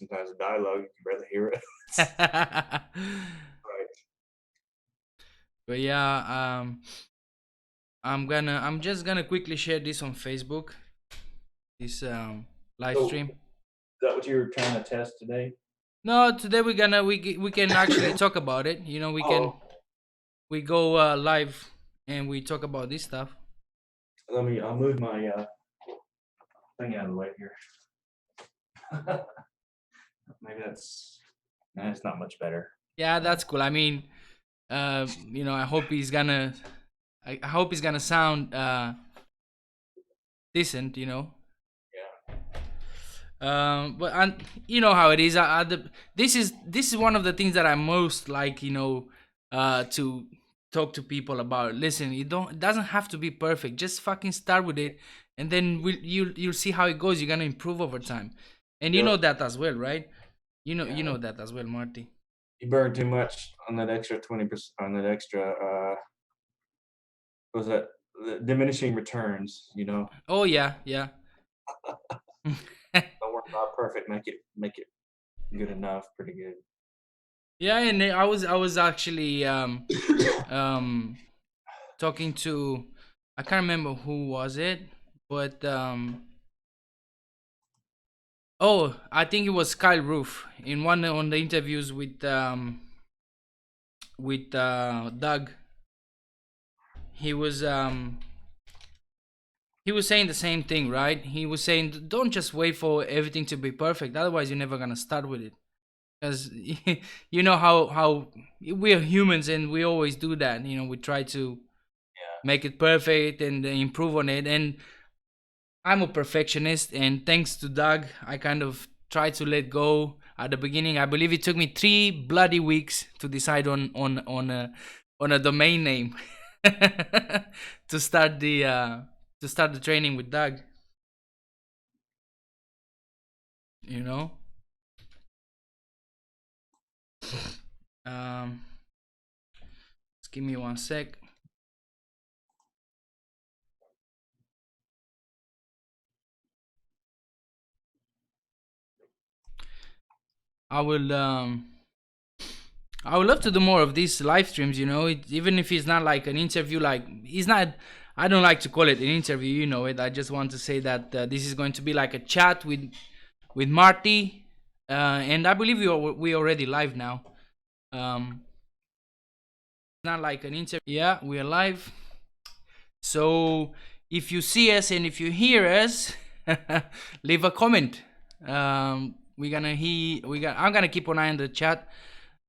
sometimes the dialogue, you can barely hear it. But Right. yeah, I'm just gonna quickly share this on Facebook, this live So, stream. is that what you were trying to test today? No, today we can actually talk about it. You know, Oh, we go live and we talk about this stuff. I'll move my thing out of the way here. Maybe that's not much better. Yeah, that's cool. I mean, you know, I hope he's gonna sound decent. You know, Yeah. but and you know how it is. This is one of the things that I most like. You know, to talk to people about. Listen, it doesn't have to be perfect. Just fucking start with it, and then you'll see how it goes. You're gonna improve over time, and you know Yep. that as well, right? You Yeah. know that as well, Marty. You burned too much on that extra 20%, on that extra, what was that? The diminishing returns, you know? Oh yeah, yeah. Don't worry about perfect, make it good enough, pretty good. Yeah, and I was actually um talking to, I can't remember who was it, but oh, I think it was Kyle Roof in one on the interviews with Doug. He was um he was saying the same thing, right? He was saying don't just wait for everything to be perfect, otherwise you're never gonna start with it. Because you know how we're humans and we always do that. You know, we try to Yeah. make it perfect and improve on it. And I'm a perfectionist, and thanks to Doug, I kind of tried to let go at the beginning. I believe it took me 3 bloody weeks to decide on a domain name to start the training with Doug. You know, um, just give me 1 sec. I will I would love to do more of these live streams. You know, even if it's not like an interview, like it's not. I don't like to call it an interview. You know it. I just want to say that this is going to be like a chat with Marty, and I believe we already live now. It's not like an interview. Yeah, we are live. So if you see us and if you hear us, leave a comment. We're gonna hear. I'm gonna keep an eye on the chat.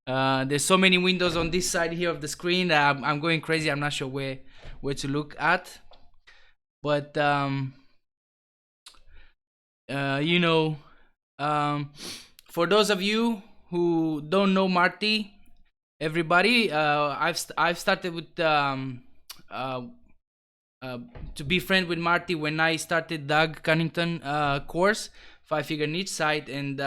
There's so many windows on this side here of the screen that I'm going crazy. I'm not sure where to look at, but you know, um, for those of you who don't know Marty, everybody, I've started with uh, uh, to be friend with Marty when I started Doug Cunnington course, 5 figure niche site, and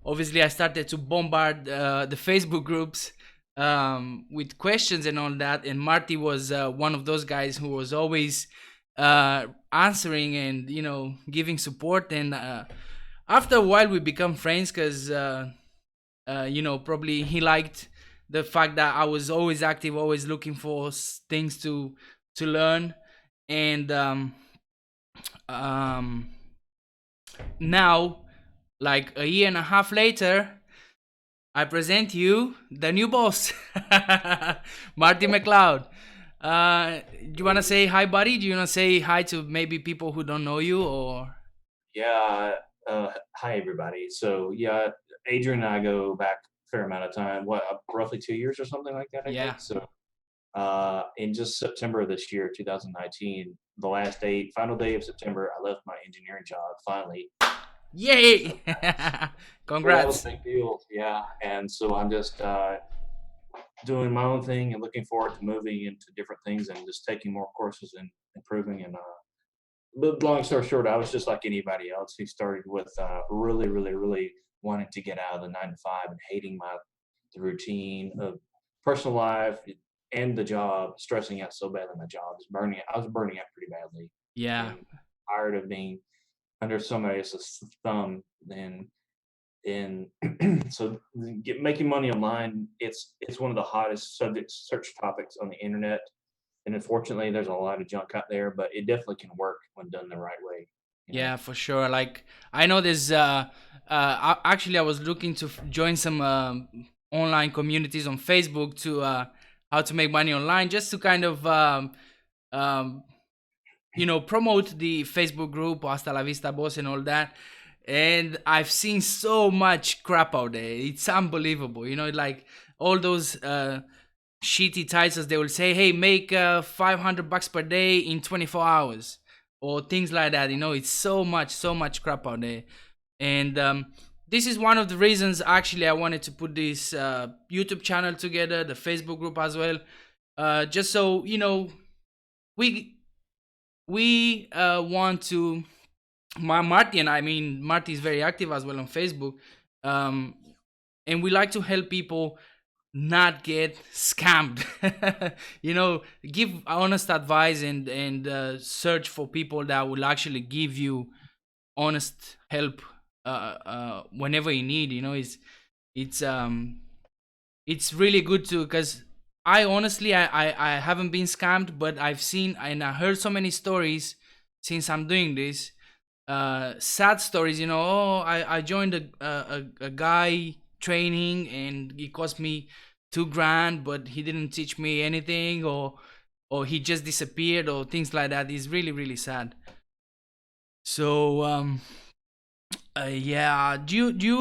obviously I started to bombard the Facebook groups with questions and all that. And Marty was one of those guys who was always answering and giving support. And after a while, we become friends because probably he liked the fact that I was always active, always looking for things to learn. And um, now, like a year and a half later, I present you the new boss, Marty McLeod. Do you want to say hi, buddy? Do you want to say hi to maybe people who don't know you, or? Yeah, hi, everybody. So, yeah, Adrian and I go back a fair amount of time, what, roughly 2 years or something like that, I think? Yeah. So, in just September of this year, 2019, the last day, final day of September, I left my engineering job finally. So Yay! well, that was a Congrats. big deal, yeah. And so I'm just doing my own thing and looking forward to moving into different things and just taking more courses and improving. And but long story short, I was just like anybody else who started with really, really, really wanting to get out of the 9 to 5 and hating the routine of personal life and the job, stressing out so bad in my job, I was burning out pretty badly, Yeah. and tired of being under somebody else's thumb. Then And so making money online, it's one of the hottest subjects, search topics on the internet. And unfortunately, there's a lot of junk out there, but it definitely can work when done the right way. You know. Yeah, for sure. Like I know there's actually I was looking to join some online communities on Facebook to how to make money online, just to kind of um, promote the Facebook group Hasta La Vista Boss and all that. And I've seen so much crap out there. It's unbelievable. Like all those shitty titles, they will say, "Hey, make $500 per day in 24 hours," or things like that. It's so much crap out there. And this is one of the reasons actually I wanted to put this YouTube channel together, the Facebook group as well, just so we want to. Marty and Marty is very active as well on Facebook, um, and we like to help people not get scammed. Give honest advice and search for people that will actually give you honest help whenever you need. It's it's really good too, because I honestly I haven't been scammed, but I've seen and I heard so many stories since I'm doing this. Sad stories. Oh, I joined a guy training and it cost me 2 grand, but he didn't teach me anything, or he just disappeared, or things like that. It's really sad. So yeah, do you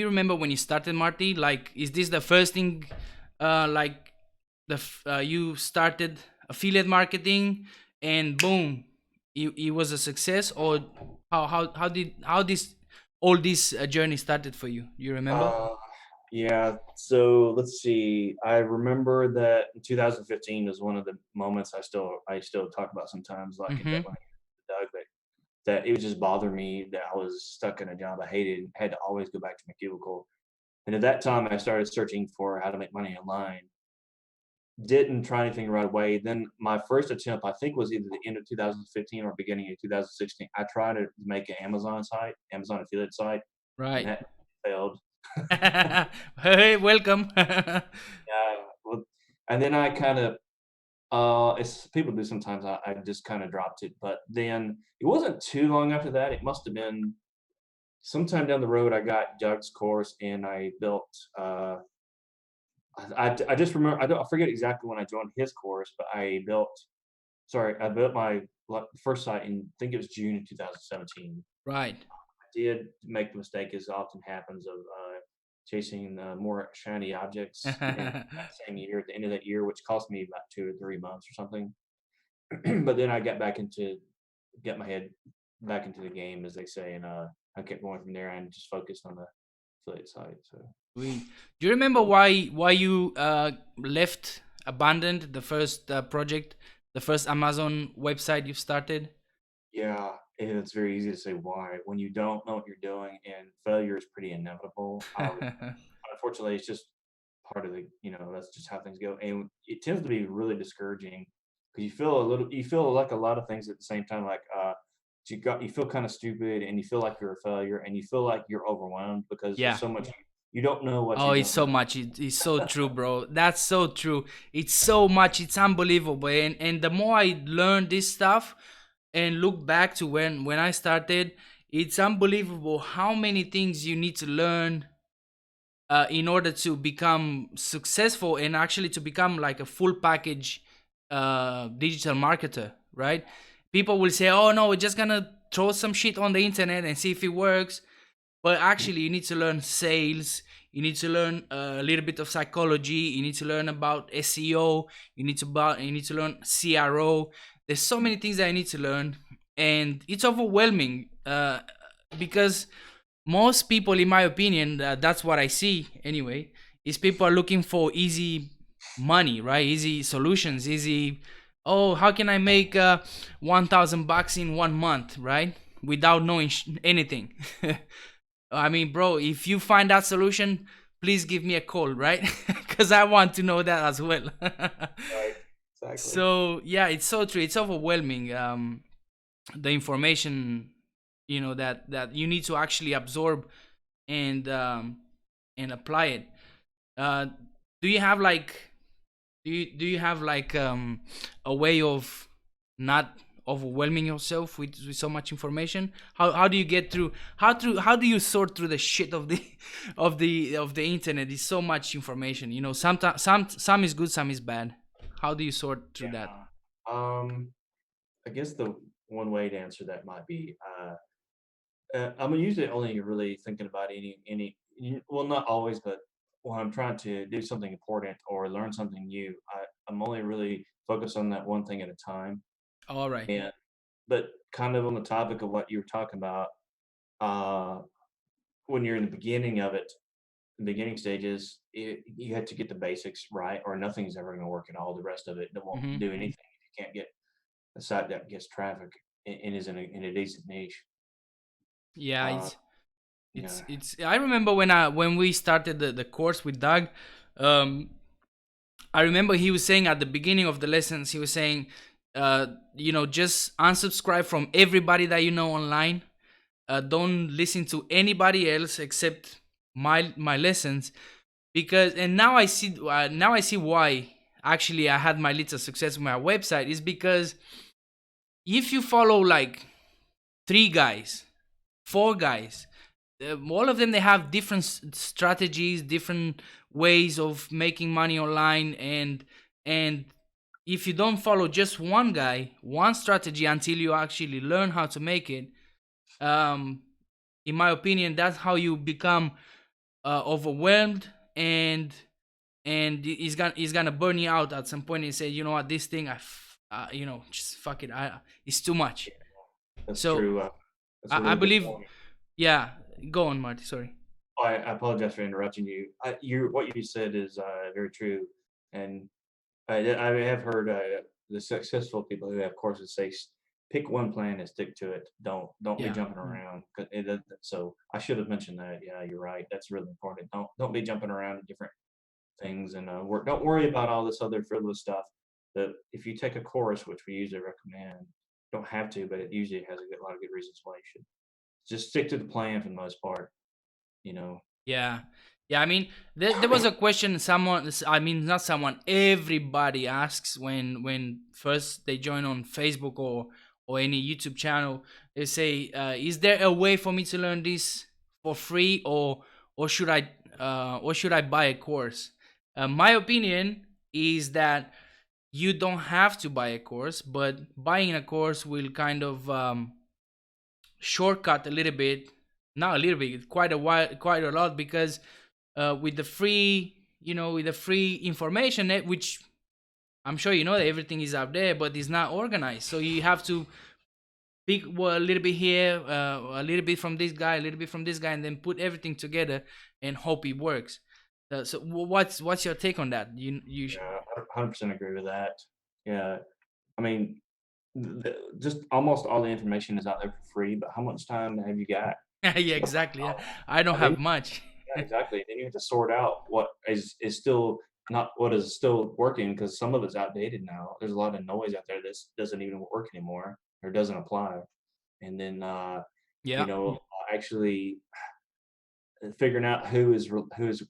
remember when you started, Marty? Like, is this the first thing like you started affiliate marketing and boom, it was a success? Or how this all this journey started for you? Do you remember? Yeah. So let's see. I remember that in 2015 was one of the moments I still talk about sometimes, like in Mm-hmm. when I Doug, that it would just bother me that I was stuck in a job I hated and had to always go back to my cubicle. And at that time, I started searching for how to make money online. Didn't try anything right away. Then my first attempt, I think, was either the end of 2015 or beginning of 2016. I tried to make an Amazon affiliate site, and Right. that failed. Hey, welcome. Yeah, well, and then I kind of, as people do sometimes, I just kind of dropped it. But then it wasn't too long after that. It must have been sometime down the road. I got Doug's course, and I built. I just remember. I forget exactly when I joined his course, but I built. Sorry, I built my first site in, I think it was June of 2017. Right. I did make the mistake, as often happens, of chasing more shiny objects in that same year, at the end of that year, which cost me about 2 or 3 months or something. But then I got get my head back into the game, as they say, and I kept going from there and just focused on the affiliate side. So Sweet. Do you remember why you abandoned the first project, the first Amazon website you started? yeah, and it's very easy to say why when you don't know what you're doing, and failure is pretty inevitable. Unfortunately, it's just part of that's just how things go, and it tends to be really discouraging because you feel like a lot of things at the same time, like you feel kind of stupid, and you feel like you're a failure, and you feel like you're overwhelmed because there's Yeah. so much you don't know what Oh, you it's don't so know. much. It's so true, bro. That's so true. It's so much. It's unbelievable. And the more I learn this stuff and look back to when I started, it's unbelievable how many things you need to learn in order to become successful and actually to become like a full package digital marketer, right? People will say, "Oh no, we're just gonna throw some shit on the internet and see if it works." But actually, you need to learn sales. You need to learn a little bit of psychology. You need to learn about SEO. You need to learn CRO. There's so many things that I need to learn, and it's overwhelming because most people, in my opinion, that's what I see anyway, is people are looking for easy money, right? Easy solutions, easy. Oh, how can I make $1,000 in 1 month, right? Without knowing anything. I mean, bro, if you find that solution, please give me a call, right? Because I want to know that as well. Right, exactly. So yeah, it's so true. It's overwhelming. The information, that you need to actually absorb and apply it. uh do you have like do you have like a way of not overwhelming yourself with so much information? How do you get through, how do you sort through the shit of the of the internet? There's so much information, sometimes some is good, some is bad. How do you sort through that? Yeah. I guess the one way to answer that might be, I'm usually only really thinking about well, not always, but when I'm trying to do something important or learn something new, I'm only really focused on that one thing at a time. All right. And but kind of on the topic of what you were talking about, uh, when you're in the beginning of it, the beginning stages, you have to get the basics right, or nothing's ever going to work at all. The rest of it won't Hmm. do anything if you can't get a site that gets traffic and is in a decent niche. Yeah, Uh, it's yeah, it's I remember when we started the course with Doug. um I remember he was saying at the beginning of the lessons, he was saying, just unsubscribe from everybody that you know online. Don't listen to anybody else except my lessons. Because, and now I see why actually I had my little success with my website, is because if you follow like three guys, four guys, all of them, they have different strategies, different ways of making money online. And if you don't follow just one guy, one strategy, until you actually learn how to make it, um in my opinion, that's how you become overwhelmed. And he's gonna burn you out at some point and say, you know what, this thing, just fuck it, it's too much. that's So true. That's a I really good believe, point. yeah. Go on, Marty, sorry. I apologize for interrupting you. What you said is very true, and I have heard the successful people who have courses say, pick one plan and stick to it. Don't be Yeah. jumping around. So I should have mentioned that. Yeah, you're right. That's really important. Don't be jumping around to different things and don't worry about all this other frivolous stuff. That if you take a course, which we usually recommend, don't have to, but it usually has a lot of good reasons why you should just stick to the plan for the most part. You know. Yeah. Yeah, I mean, there was a question someone, I mean, not someone, everybody asks when first they join on Facebook or any YouTube channel. They say, is there a way for me to learn this for free, or should I buy a course? My opinion is that you don't have to buy a course, but buying a course will kind of shortcut a little bit, not a little bit, quite a while, quite a lot, because with the free, with the free information, which I'm sure you know that everything is out there, but it's not organized. So you have to pick, well, a little bit here, a little bit from this guy, a little bit from this guy, and then put everything together and hope it works. So what's your take on that? Yeah, 100% agree with that. Yeah, I mean, just almost all the information is out there for free, but how much time have you got? Yeah, exactly. Yeah, I don't And then have much. yeah, exactly. Then you have to sort out what is still not what is still working because some of it's outdated now. There's a lot of noise out there that doesn't even work anymore or doesn't apply. And then you Yeah. know, actually figuring out who is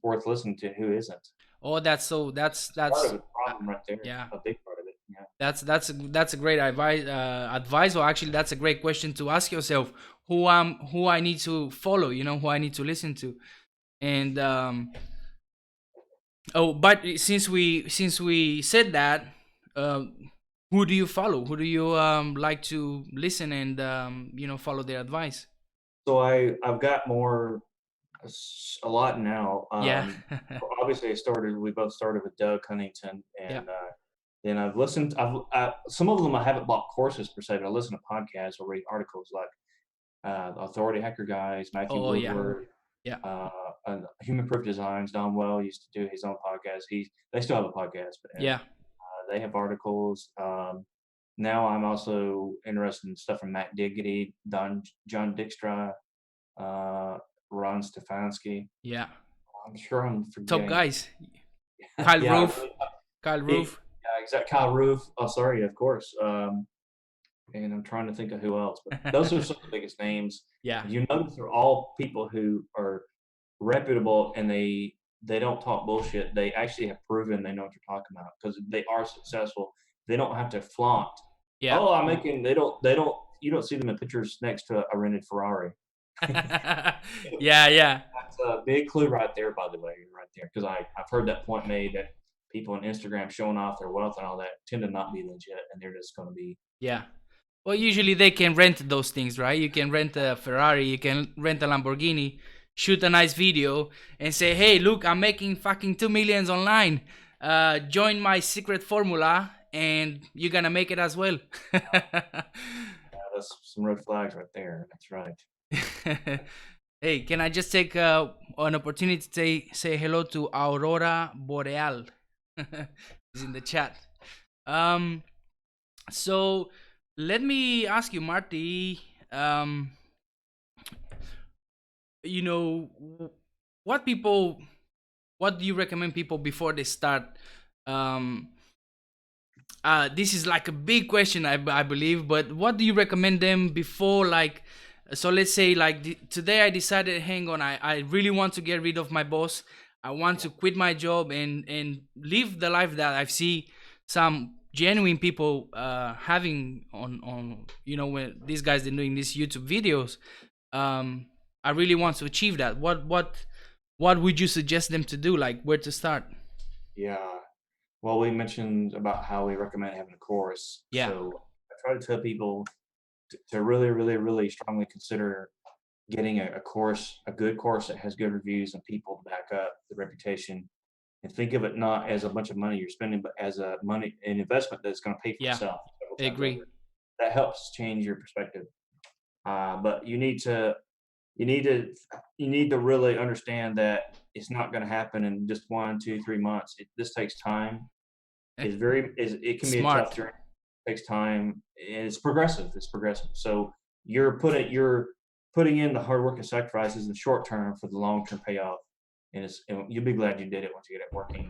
worth listening to, who isn't. Oh, that's so It's part of that's the uh, problem right there. yeah. A big part of it. Yeah. That's a great advice, or actually that's a great question to ask yourself. Who I need to follow, who I need to listen to. And oh, but since we said that, who do you follow? Who do you like to listen and follow their advice? So I've got a lot now. Yeah. Obviously, we both started with Doug Cunnington, Yeah. and then I've listened. Some of them I haven't bought courses per se, but I listen to podcasts or read articles like Authority Hacker Guys, Matthew Oh yeah. Woodward, Yeah. and Human Proof Designs. Don Well used to do his own podcast. They still have a podcast, but Yeah. they have articles. Now I'm also interested in stuff from Matt Diggity, John Dykstra, uh, Ron Stefanski. Yeah. I'm sure I'm Top forgetting. guys. Kyle Yeah, Roof. Kyle he, Roof. yeah, exactly. Kyle Roof. Oh, sorry, of course. and I'm trying to think of who else, but those are some of the biggest names. Yeah. You notice they're all people who are reputable and they don't talk bullshit. They actually have proven they know what they're talking about because they are successful. They don't have to flaunt. Yeah. Oh, I'm making. They don't. You don't see them in pictures next to a rented Ferrari. Yeah, yeah. That's a big clue right there, by the way, right there, because I've heard that point made that people on Instagram showing off their wealth and all that tend to not be legit, and they're just going to be. Yeah. Well, usually they can rent those things, right? You can rent a Ferrari, you can rent a Lamborghini, shoot a nice video, and say, "Hey, look, I'm making fucking 2 million online. Join my secret formula, and you're gonna make it as well." That's some red flags right there. That's right. Hey, can I just take an opportunity to say hello to Aurora Boreal? Is in the chat. So let me ask you, Marty. You know, what people, what do you recommend people before they start? Um, this is like a big question, I believe, but what do you recommend them before, like, so let's say like today I decided, hang on, I really want to get rid of my boss. I want to quit my job and live the life that I see some genuine people having on when these guys are doing these YouTube videos. I really want to achieve that. What would you suggest them to do? Like, where to start? Yeah. Well, we mentioned about how we recommend having a course. Yeah. So I try to tell people to really, really, really strongly consider getting a course, a good course that has good reviews and people to back up the reputation. And think of it not as a bunch of money you're spending, but as an investment that's going to pay for Yeah, itself several I times agree. over. That helps change your perspective. But you need to really understand that it's not going to happen in just 1, 2, 3 months. This takes time. It can be a tough Smart. journey. It takes time, and it's progressive. It's progressive. So you're putting in the hard work and sacrifices in the short term for the long term payoff, and you'll be glad you did it once you get it working.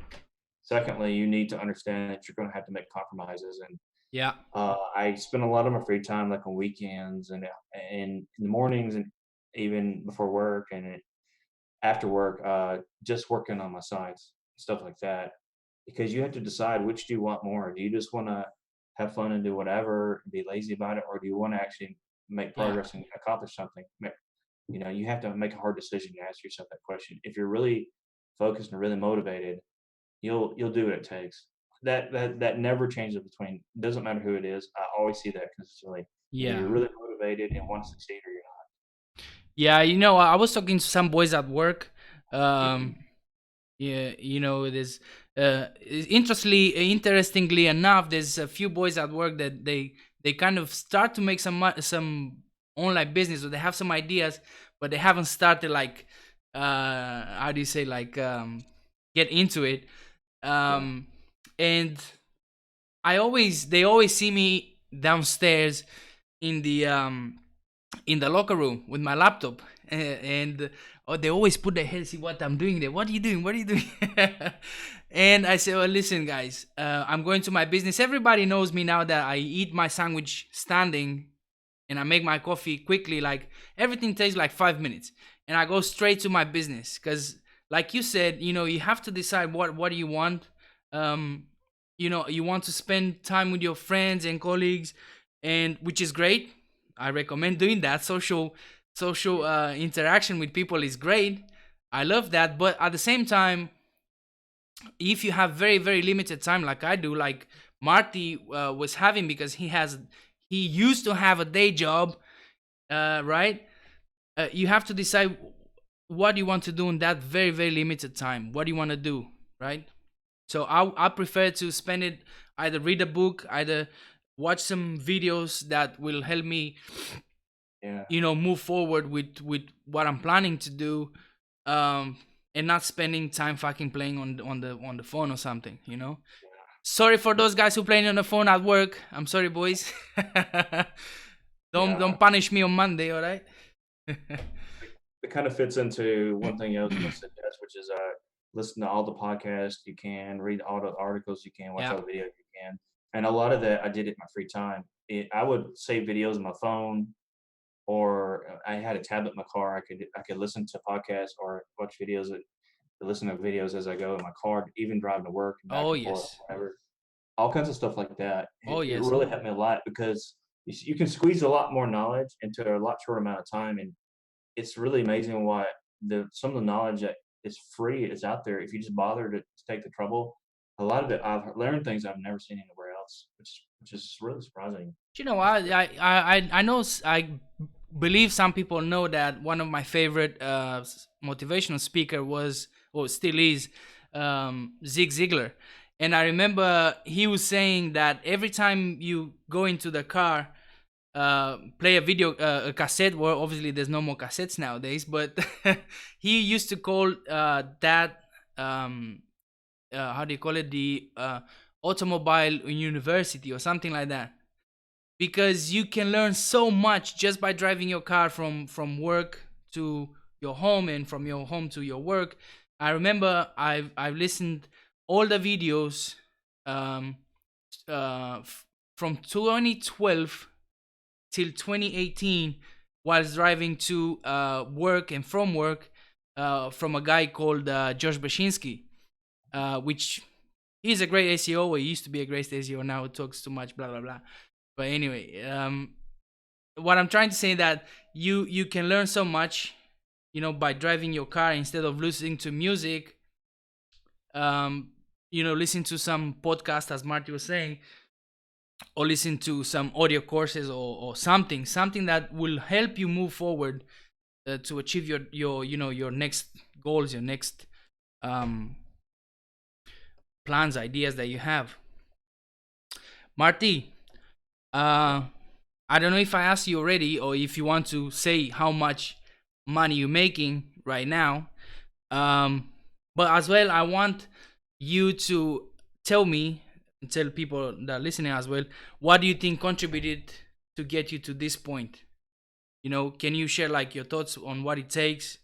Secondly, you need to understand that you're going to have to make compromises, and Yeah. I spend a lot of my free time, like on weekends and in the mornings, and even before work and after work, just working on my sites, stuff like that. Because you have to decide, which do you want more? Do you just want to have fun and do whatever and be lazy about it, or do you want to actually make Yeah. progress and accomplish something? You have to make a hard decision to ask yourself that question. If you're really focused and really motivated, you'll do what it takes. That never changes between. Doesn't matter who it is. I always see that consistently. Either Yeah. you're really motivated and want to succeed, or you're Yeah, I was talking to some boys at work. not. Yeah, it is. Interestingly enough, there's a few boys at work that they kind of start to make some online business, or they have some ideas, but they haven't started, like, how do you say, like, get into it. Yeah, And they always see me downstairs in the locker room with my laptop, and they always put their head, see what I'm doing there. What are you doing? What are you doing? And I say, well, listen, guys, I'm going to my business. Everybody knows me now that I eat my sandwich standing, and I make my coffee quickly. Like, everything takes like 5 minutes, and I go straight to my business. Because, like you said, you have to decide what do you want. Um, you want to spend time with your friends and colleagues, and which is great. I recommend doing that. Social interaction with people is great. I love that. But at the same time, if you have very, very limited time, like I do, like Marty was having, because he used to have a day job, right? You have to decide what you want to do in that very, very limited time. What do you want to do, right? So I prefer to spend it, either read a book, either watch some videos that will help me, yeah. move forward with what I'm planning to do, um, and not spending time fucking playing on the phone or something. Sorry for those guys who playing on the phone at work. I'm sorry, boys. don't Yeah. don't punish me on Monday, all right? It kind of fits into one thing I was going to suggest, which is listen to all the podcasts you can, read all the articles you can, watch Yeah. all the videos you can. And a lot of that I did it in my free time. I would save videos on my phone, or I had a tablet in my car. I could listen to podcasts or watch videos, listen to videos as I go in my car, even driving to work and back Oh and forth, yes. whatever. All kinds of stuff like that. Oh It yes. really helped me a lot because you can squeeze a lot more knowledge into a lot shorter amount of time, and it's really amazing what some of the knowledge that is free is out there if you just bother to take the trouble. A lot of it, I've learned things I've never seen anywhere else, which is really surprising. You know, It's great. I know I believe some people know that one of my favorite motivational speaker was, or still is, Zig Ziglar, and I remember he was saying that every time you go into the car, play a video, a cassette. Well, obviously there's no more cassettes nowadays, but he used to call that how do you call it, the automobile university or something like that, because you can learn so much just by driving your car from work to your home and from your home to your work. I remember I've listened all the videos um, from 2012 till 2018 whilst driving to work and from work, from a guy called Josh Bashinsky, which he's a great SEO. Or he used to be a great SEO. Now it talks too much, blah blah blah. But anyway, what I'm trying to say that you can learn so much, by driving your car instead of listening to music. Listen to some podcast, as Marty was saying, or listen to some audio courses, or something that will help you move forward to achieve your next goals, your next um, plans, ideas that you have. Marty, I don't know if I asked you already, or if you want to say how much money you're making right now. But as well, I want you to tell me, and tell people that are listening as well, what do you think contributed to get you to this point? Can you share like your thoughts on what it takes?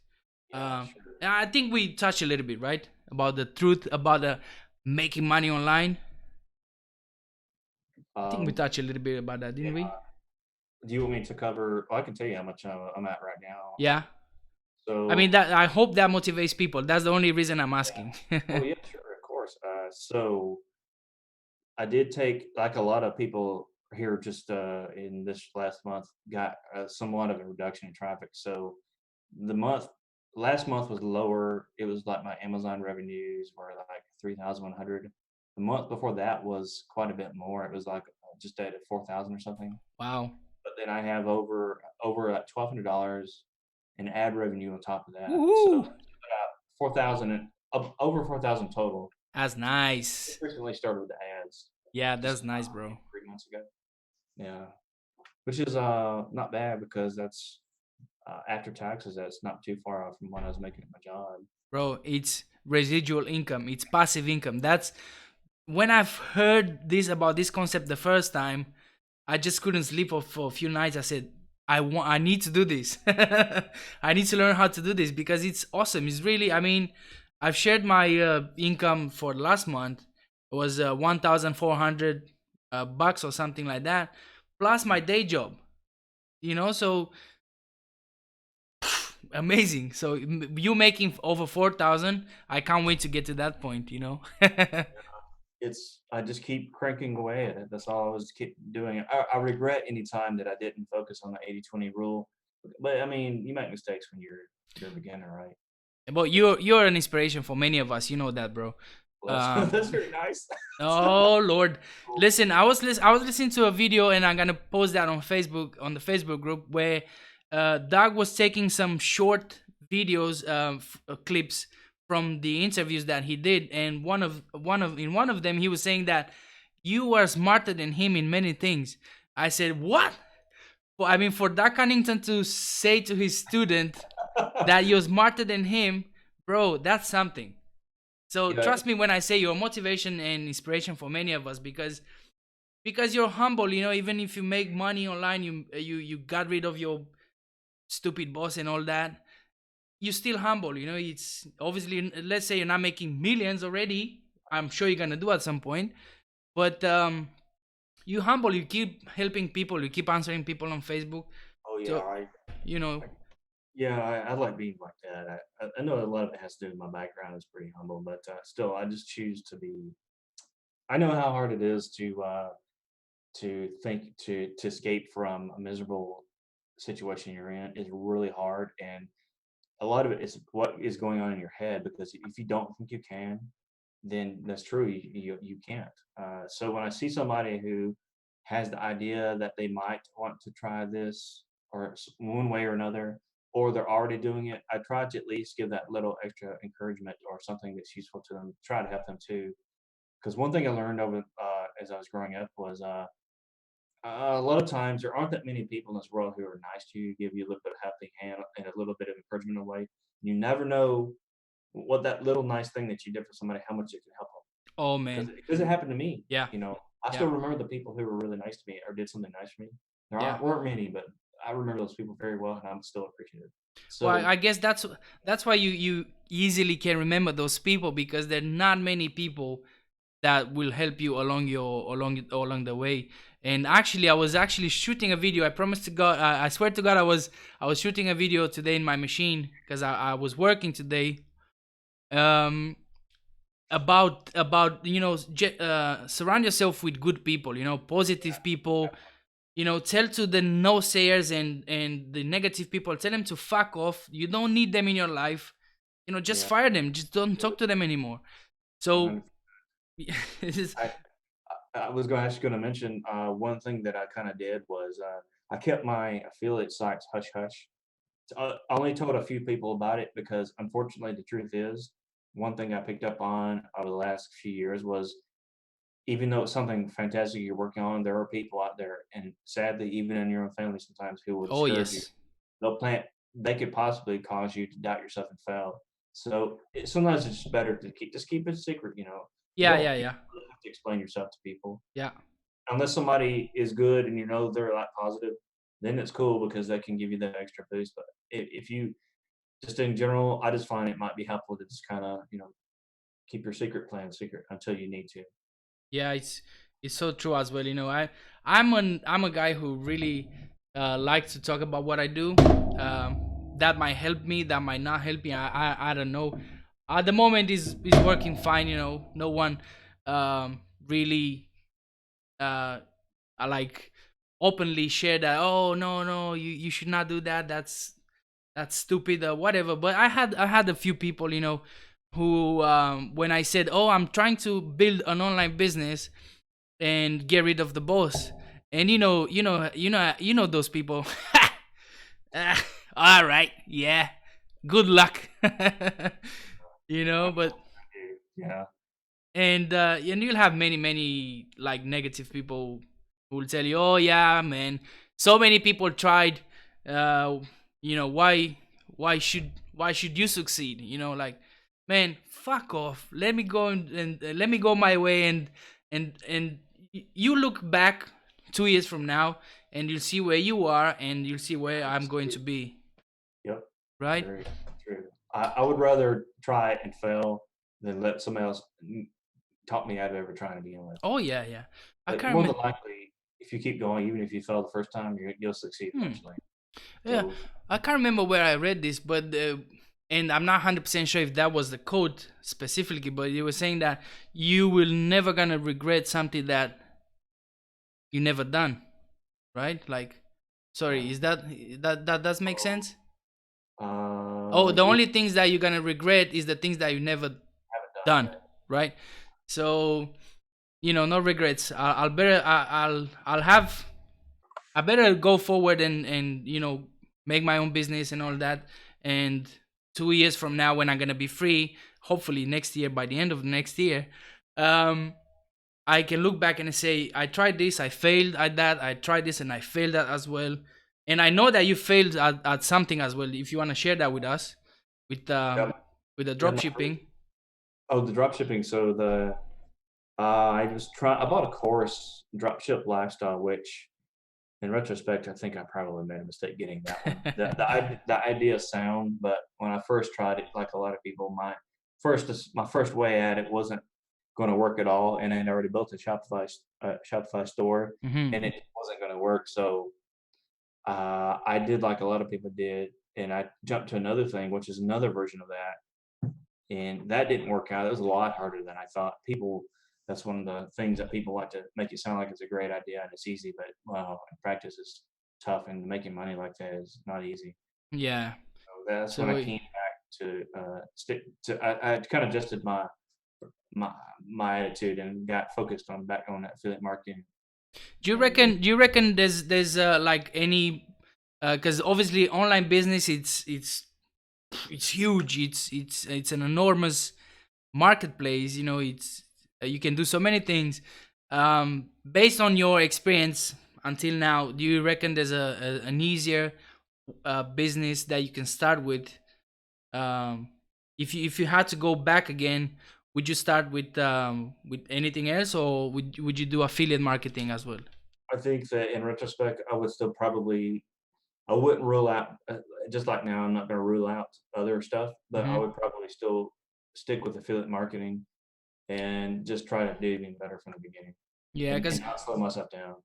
Yeah, Um, sure. I think we touched a little bit, right, about the truth about the making money online. I think we Um, touched a little bit about that, yeah. didn't we? Do you want me to cover? Well, I can tell you how much I'm at right now. Yeah. I mean, So that I hope that motivates people. That's the only reason I'm yeah. asking. Oh yeah, sure, of course. So I did take, like a lot of people here, just in this last month, got somewhat of a reduction in traffic. So the month last month was lower. It was like my Amazon revenues were like 3,100. The month before that was quite a bit more. It was like just at 4,000 or something. Wow. But then I have over like $1,200 in ad revenue on top of that. So Woohoo! about 4,000 over 4,000 total. That's Just nice. recently started with the ads, Yeah, just that's nice, bro. 3 months ago. Yeah, which is not bad because that's after taxes. That's not too far off from what I was making at my job. Bro, it's residual income. It's passive income. That's when I've heard this about this concept the first time, I just couldn't sleep for a few nights. I said, I need to do this. I need to learn how to do this because it's awesome. It's really, I mean, I've shared my income for last month. It was 1,400 bucks or something like that, plus my day job. So amazing. So you making over 4,000. I can't wait to get to that point. I just keep cranking away at it. That's all I was keep doing. I regret any time that I didn't focus on the 80/20 rule. But I mean, you make mistakes when you're a beginner, right? But you're an inspiration for many of us. You know that, bro. Well, Um, that's very nice. oh Lord, Cool. listen, I was listening to a video, and I'm gonna post that on Facebook, on the Facebook group, where Doug was taking some short videos, clips from the interviews that he did, and one of them he was saying that you are smarter than him in many things. I said, what? Well, I mean, for Doug Cunnington to say to his student that you're smarter than him, bro, that's something. So Yeah, trust me when I say you're motivation and inspiration for many of us, because you're humble. Even if you make money online, you got rid of your stupid boss and all that. You're still humble. It's obviously, let's say you're not making millions already. I'm sure you're gonna do at some point, but You humble. You keep helping people. You keep answering people on Facebook. Oh yeah, So you know. I yeah, I like being like that. I know a lot of it has to do with my background is pretty humble, but still, I just choose to be. I know how hard it is to think to escape from a miserable situation you're in is really hard, and a lot of it is what is going on in your head because if you don't think you can, then that's true. You can't. So when I see somebody who has the idea that they might want to try this or one way or another, or they're already doing it, I try to at least give that little extra encouragement or something that's useful to them. Try to help them too. Because one thing I learned over as I was growing up was a lot of times there aren't that many people in this world who are nice to you, give you a little bit of helping hand and a little bit of encouragement away. You never know what that little nice thing that you did for somebody, how much it can help them. Oh Because man. it happened to me. Yeah. You know, I Yeah. still remember the people who were really nice to me or did something nice for me. There Yeah. weren't many, but I remember those people very well, and I'm still appreciative. Well, So I guess that's why you easily can remember those people, because there are not many people that will help you along the way. And actually, I was actually shooting a video. I promised to God, I swear to God, I was shooting a video today in my machine because I was working today. Um, about surround yourself with good people. Positive people. Tell to the no sayers and the negative people. Tell them to fuck off. You don't need them in your life. Just yeah, fire them. Just don't talk to them anymore. So 100. this is. I was actually going to mention one thing that I kind of did was I kept my affiliate sites hush hush. I only told a few people about it because, unfortunately, the truth is, one thing I picked up on over the last few years was even though it's something fantastic you're working on, there are people out there, and sadly, even in your own family, sometimes who will Oh discourage you. yes. They'll plant. They could possibly cause you to doubt yourself and fail. So sometimes it's just better to keep it a secret. Yeah, Don't yeah, you yeah, don't really have to explain yourself to people yeah. unless somebody is good and you know they're like positive. Then it's cool because they can give you that extra boost. But if you just in general, I just find it might be helpful to just kind of keep your secret plan secret until you need to. Yeah, it's so true as well. I'm a guy who really likes to talk about what I do. That might help me, that might not help me. I don't know. At the moment is working fine. No one really like openly share that. Oh no, no, you should not do that. That's stupid or whatever. But I had a few people, who when I said, oh, I'm trying to build an online business and get rid of the boss. And those people. Ah, all right, yeah, good luck. But Yeah, and you'll have many like negative people who will tell you, oh yeah, man, so many people tried. uh why should you succeed? Like, man, fuck off. Let me go and let me go my way. And you look back 2 years from now, and you'll see where you are, and you'll see where I'm going to be. yep, Right. very true. I would rather try it and fail than let somebody else talk me out of ever trying to begin with. Oh yeah, yeah. I But can't more than remember. likely, if you keep going, even if you fail the first time, you'll succeed Hmm. eventually. Yeah, So I can't remember where I read this, but and I'm not 100% sure if that was the quote specifically, but it was saying that you will never gonna regret something that you never done, right? Like, sorry, yeah. is that does make sense? Oh, the Yeah, only things that you're gonna regret is the things that you never haven't done done, yet. right? So no regrets. I better go forward and make my own business and all that. And 2 years from now, when I'm gonna be free, hopefully next year, by the end of next year, um, I can look back and say, I tried this, I failed at that, I tried this and I failed at as well. And I know that you failed at something as well. If you want to share that with us, with Yeah, with the yeah. drop shipping. The drop shipping. So I bought a course, Dropship Lifestyle, which in retrospect, I think I probably made a mistake getting that one. The idea is sound, but when I first tried it, like a lot of people, my first way at it wasn't going to work at all, and I had already built a Shopify store, Mm-hmm. and it wasn't going to work. So I did like a lot of people did, and I jumped to another thing, which is another version of that, and that didn't work out. It was a lot harder than I thought. People, that's one of the things that people like to make it sound like it's a great idea and it's easy, but in practice it's tough, and making money like that is not easy. Yeah. So that's when I So came back to stick to. I kind of adjusted my my attitude and got focused on back on affiliate marketing. And do you reckon there's like any, because obviously online business, it's huge. It's an enormous marketplace. You know, it's you can do so many things. Based on your experience until now, do you reckon there's an easier business that you can start with? Um, if you had to go back again, would you start with anything else, or would you do affiliate marketing as well? I think that in retrospect, I would still probably I wouldn't rule out, just like now, I'm not going to rule out other stuff, but I Hmm. would probably still stick with affiliate marketing and just try to do even better from the beginning, Yeah, and because not slow myself down.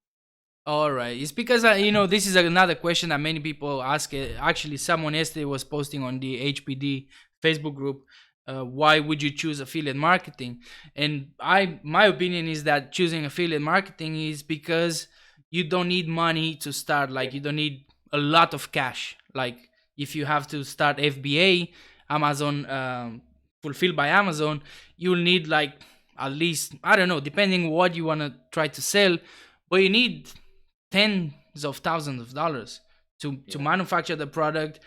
all right, it's because this is another question that many people ask. Actually, someone yesterday was posting on the HPD Facebook group. Why would you choose affiliate marketing? And my opinion is that choosing affiliate marketing is because you don't need money to start. Like, you don't need a lot of cash. Like, if you have to start FBA, Amazon, fulfilled by Amazon, you'll need like at least, I don't know, depending what you want to try to sell, but you need tens of thousands of dollars to Yeah, manufacture the product,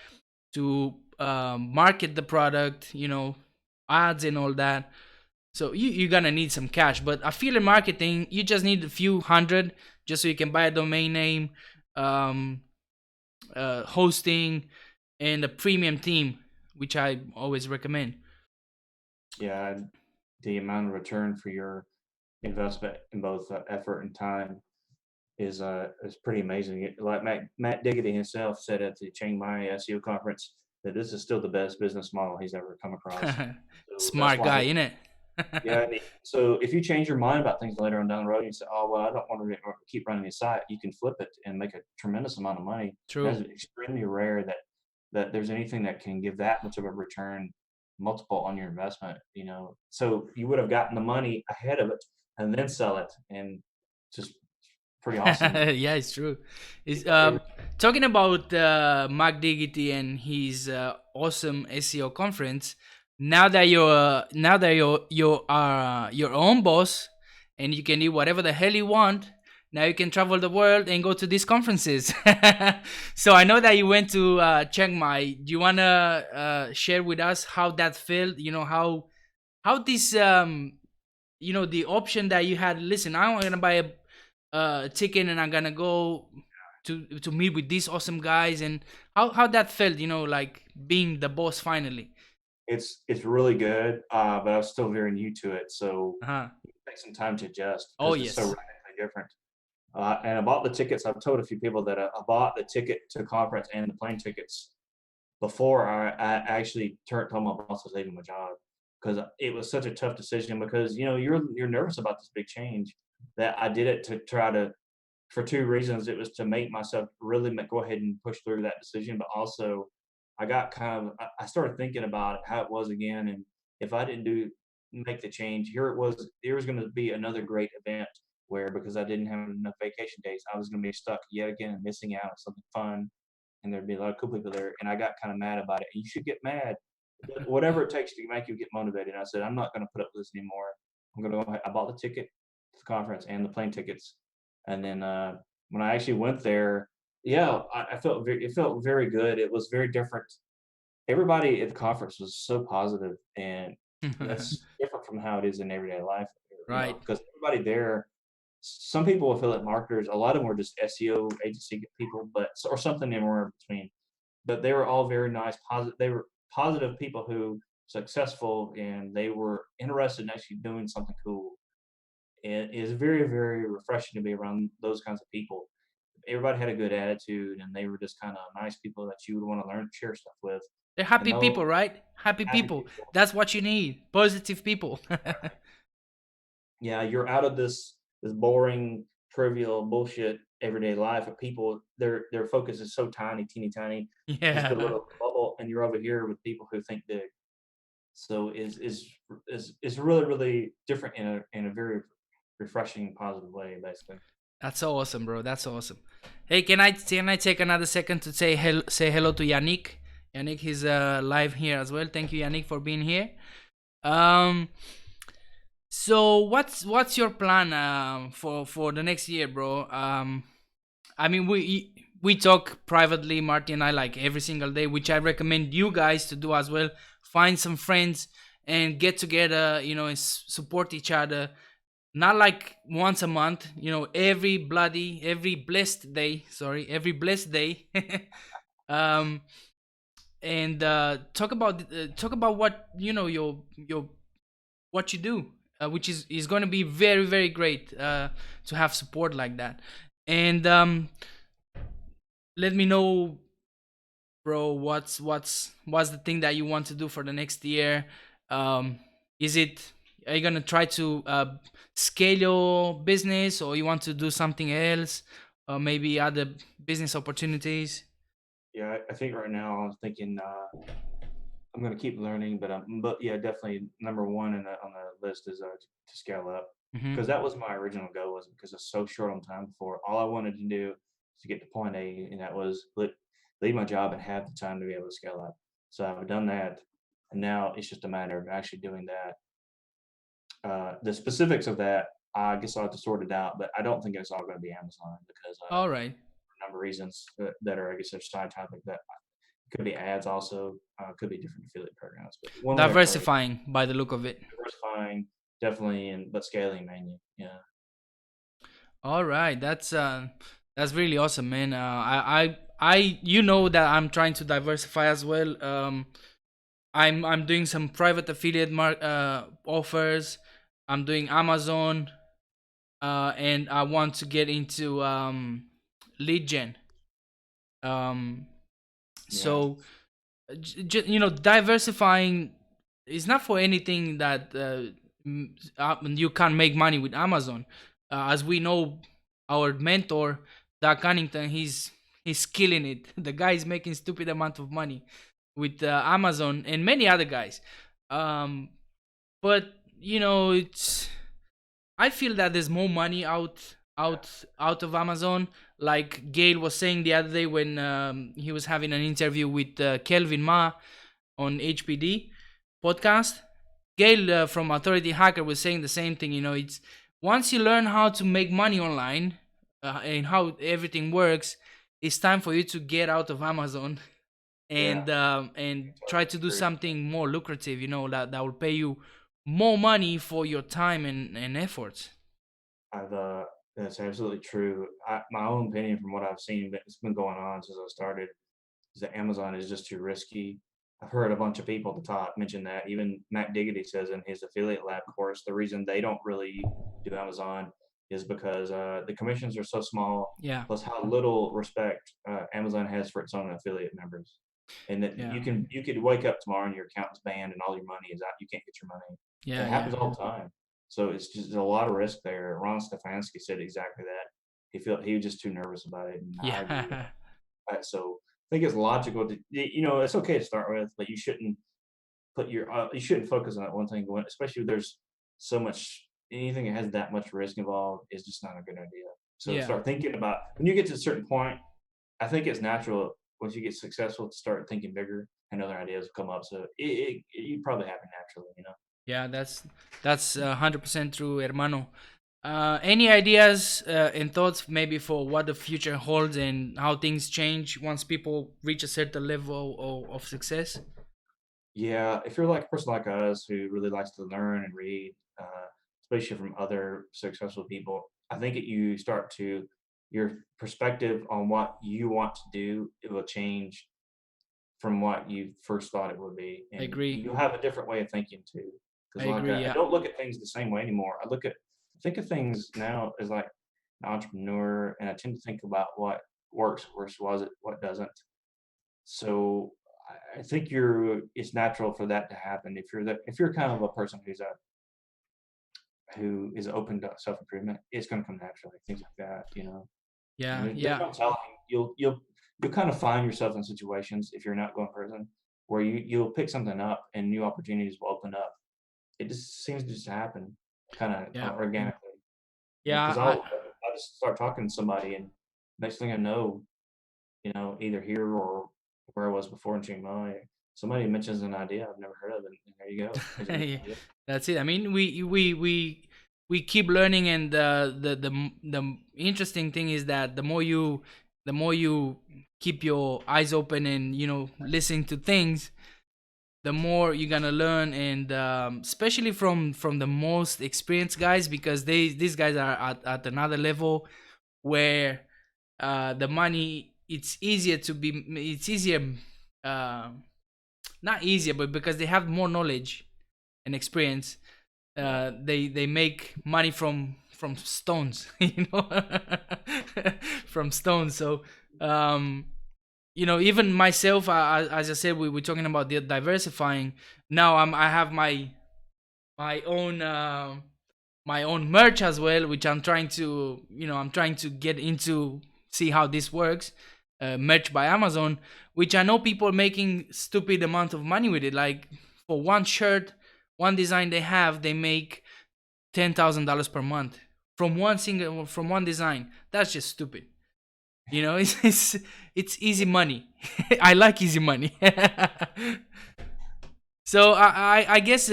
to market the product, ads and all that. So you're gonna need some cash. But affiliate marketing, you just need a few hundred just so you can buy a domain name, um, hosting, and a premium team, which I always recommend. yeah, the amount of return for your investment in both effort and time is pretty amazing. Like Matt Diggity himself said at the Chiang Mai SEO conference that this is still the best business model he's ever come across. So that's Smart why guy, he, innit? yeah. So if you change your mind about things later on down the road, and you say, "Oh well, I don't want to keep running a site," you can flip it and make a tremendous amount of money. True. That's extremely rare that there's anything that can give that much of a return multiple on your investment. So you would have gotten the money ahead of it and then sell it, and just pretty awesome. Yeah, it's true. Is Every, talking about Mark Diggity and his awesome SEO conference. Now that you're your own boss and you can do whatever the hell you want. Now you can travel the world and go to these conferences. So I know that you went to Chiang Mai. Do you wanna share with us how that felt? You know how this the option that you had. Listen, I'm gonna buy a ticket and I'm gonna go to meet with these awesome guys, and how that felt, like being the boss finally. it's really good, but I was still very new to it, so Uh-huh. it takes some time to adjust Oh because it's so yes. radically different. And I bought the tickets. I've told a few people that I bought the ticket to the conference and the plane tickets before I actually told my boss I was leaving my job, because it was such a tough decision, because you're nervous about this big change, that I did it to try to, for two reasons. It was to make myself really go ahead and push through that decision, but also I got kind of I started thinking about how it was again, and if I didn't do make the change, there was going to be another great event where, because I didn't have enough vacation days, I was going to be stuck yet again and missing out on something fun, and there'd be a lot of cool people there, and I got kind of mad about it. And you should get mad, but whatever it takes to make you get motivated. And I said, I'm not going to put up with this anymore. I'm going to go ahead. I bought the ticket to the conference and the plane tickets, and then when I actually went there, yeah, I felt it felt very good. It was very different. Everybody at the conference was so positive, and that's different from how it is in everyday life. Right. Because everybody there, some people affiliate marketers, a lot of them were just SEO agency people, but or something anywhere in between. But they were all very nice, positive. They were positive people who successful, and they were interested in actually doing something cool. And it is very, very refreshing to be around those kinds of people. Everybody had a good attitude, and they were just kind of nice people that you would want to learn, share stuff with. They're And happy those people, right? Happy happy people. people. That's what you need. Positive people. yeah, you're out of this boring, trivial bullshit everyday life of people. Their focus is so tiny, teeny tiny, just a Yeah. little bubble, and you're over here with people who think big. So is really really different in a very refreshing, positive way, basically. That's so awesome, bro. That's awesome. Hey, can I take another second to say hello to Yannick? Yannick is live here as well. Thank you, Yannick, for being here. Um, so what's your plan for the next year, bro? I mean, we talk privately, Marty and I, like every single day, which I recommend you guys to do as well. Find some friends and get together, and support each other. Not like once a month, every blessed day. Sorry, every blessed day. um, and talk about what your what you do, which is going to be very very great to have support like that. And let me know, bro, what's the thing that you want to do for the next year. um is it Are you gonna try to scale your business, or you want to do something else, or maybe other business opportunities? Yeah, I think right now I'm thinking I'm gonna keep learning, but yeah, definitely number one on the list is to scale up Hmm. because that was my original goal was because it's so short on time before. All I wanted to do is to get to point A, and that was leave my job and have the time to be able to scale up. So I've done that, and now it's just a matter of actually doing that. The specifics of that, I guess I'll have to sort it out, but I don't think it's all going to be Amazon because All right. for a number of reasons that are, I guess, a side topic that could be ads also, could be different affiliate programs, but one way or another, Diversifying by the look of it. diversifying definitely, and but scaling mainly. Yeah, All right, that's really awesome, man. You know that I'm trying to diversify as well. I'm doing some private affiliate offers. I'm doing Amazon, and I want to get into lead gen. Um, yeah, so diversifying is not for anything that you can't make money with Amazon. As we know, our mentor, Doug Cunnington, he's killing it. The guy is making stupid amount of money with Amazon and many other guys. Um, but it's I feel that there's more money out of Amazon. Like Gail was saying the other day when he was having an interview with Kelvin Ma on HPD podcast. Gail from Authority Hacker was saying the same thing. It's once you learn how to make money online and how everything works, it's time for you to get out of Amazon yeah. and try Totally to do agree. something more lucrative. That will pay you more money for your time and efforts. I've That's absolutely true. My own opinion from what I've seen, but it's been going on since I started, is that Amazon is just too risky. I've heard a bunch of people at the top mention that. Even Matt Diggity says in his affiliate lab course, the reason they don't really do Amazon is because the commissions are so small, Yeah, plus how little respect Amazon has for its own affiliate members. And that yeah, you could wake up tomorrow and your account's banned and all your money is out. You can't get your money. yeah, It yeah, happens all the time. So it's just a lot of risk there. Ron Stefanski said exactly that. He was just too nervous about it, and I agree with yeah. so I think it's logical to it's okay to start with, but you shouldn't focus on that one thing, especially if there's so much anything that has that much risk involved is just not a good idea. So Yeah. start thinking about when you get to a certain point. I think it's natural once you get successful to start thinking bigger and other ideas will come up. So you probably happen naturally. Yeah, that's 100% true, hermano. Any ideas and thoughts maybe for what the future holds and how things change once people reach a certain level of success? Yeah, if you're like a person like us who really likes to learn and read, especially from other successful people, I think you start to your perspective on what you want to do, it will change from what you first thought it would be, I and agree. you have a different way of thinking too. I Because agree. I Yeah. don't look at things the same way anymore. Think of things now as like an entrepreneur, and I tend to think about what works versus what doesn't. So I think it's natural for that to happen if you're kind of a person who's who is open to self improvement, it's going to come naturally. Things like that, Yeah, And there's yeah, no telling. You'll kind of find yourself in situations if you're not going to prison where you'll pick something up and new opportunities will open up. It just seems to just happen kind of yeah, organically. yeah. Because I'll just start talking to somebody, and next thing I know, either here or where I was before in Chiang Mai, somebody mentions an idea I've never heard of, and there you go. There's a new Yeah, idea. that's it. I mean, we keep learning, and the interesting thing is that the more you keep your eyes open and listening to things, the more you're gonna learn, and especially from the most experienced guys, because these guys are at another level where the money, it's easier, uh, not easier, but because they have more knowledge and experience, Yeah. they make money from stones, from stones. So even myself, as I said, we were talking about the diversifying. Now I have my own my own merch as well, which I'm trying to get into, see how this works. Merch by Amazon, which I know people are making stupid amount of money with it. Like for one shirt, one design they make $10,000 per month from one design. That's just stupid. It's easy money. I like easy money. So I guess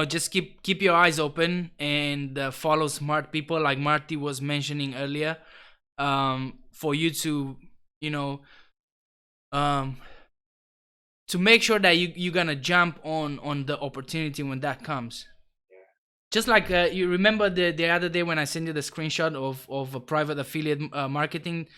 just keep your eyes open, and follow smart people like Marty was mentioning earlier, for you to you know um to make sure that you're gonna jump on the opportunity when that comes. Just like you remember the other day when I sent you the screenshot of a private affiliate marketing,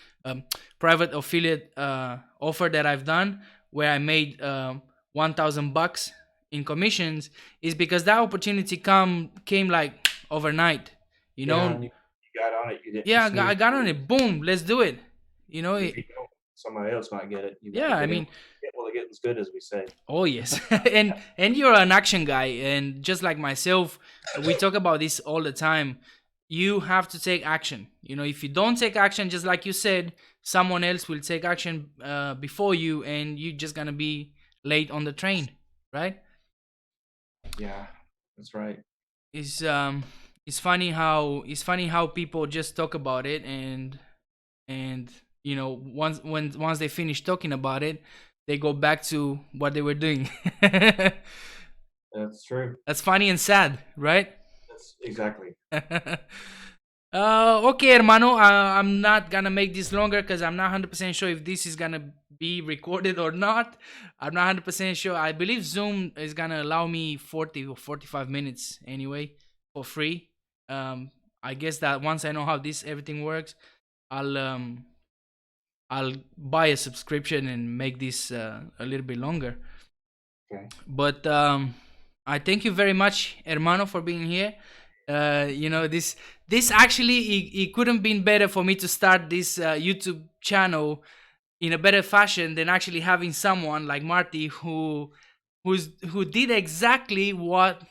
private affiliate offer that I've done, where I made $1,000 in commissions, is because that opportunity came like overnight. You Yeah, know, and you got on it. You didn't yeah, I snooze. got on it. Boom, let's do it. You know, Because if it, you don't, somebody else might get it. You got to yeah. I get in. mean, Get while the getting's good, as we say. oh yes, and you're an action guy, and just like myself, we talk about this all the time. You have to take action. If you don't take action, just like you said, someone else will take action before you, and you're just gonna be late on the train, right? Yeah, that's right. It's um, it's funny how people just talk about it, and once they finish talking about it, they go back to what they were doing. That's true. That's funny and sad, right? That's exactly. Okay, hermano. I'm not gonna make this longer because I'm not 100% sure if this is gonna be recorded or not. I'm not 100% sure. I believe Zoom is gonna allow me 40 or 45 minutes anyway for free. I guess that once I know how this everything works, I'll um I'll buy a subscription and make this a little bit longer. Okay. But I thank you very much, hermano, for being here. This actually, it couldn't been better for me to start this YouTube channel in a better fashion than actually having someone like Marty who did exactly what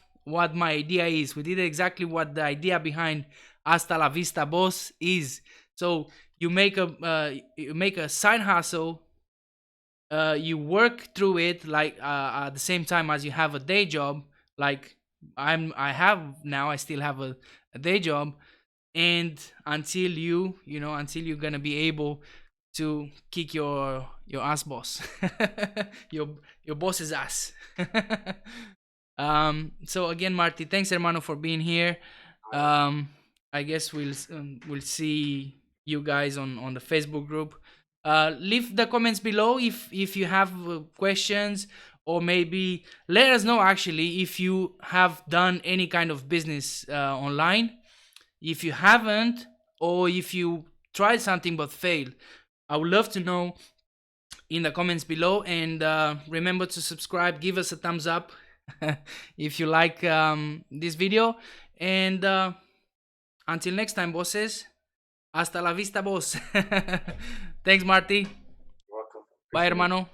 my idea is. Who did exactly what the idea behind Hasta La Vista Boss is. So you make a side hustle, you work through it, like at the same time as you have a day job, like I still have a day job, and until you're gonna be able to kick your ass boss, your boss's ass. So again, Marty, thanks hermano for being here. I guess we'll see you guys on the Facebook group. Leave the comments below if you have questions, or maybe let us know actually if you have done any kind of business online, if you haven't, or if you tried something but failed. I would love to know in the comments below, and remember to subscribe, give us a thumbs up if you like this video, and until next time, bosses. Hasta la vista, boss. Thanks, Marty. You're welcome. Bye, Appreciate it. hermano.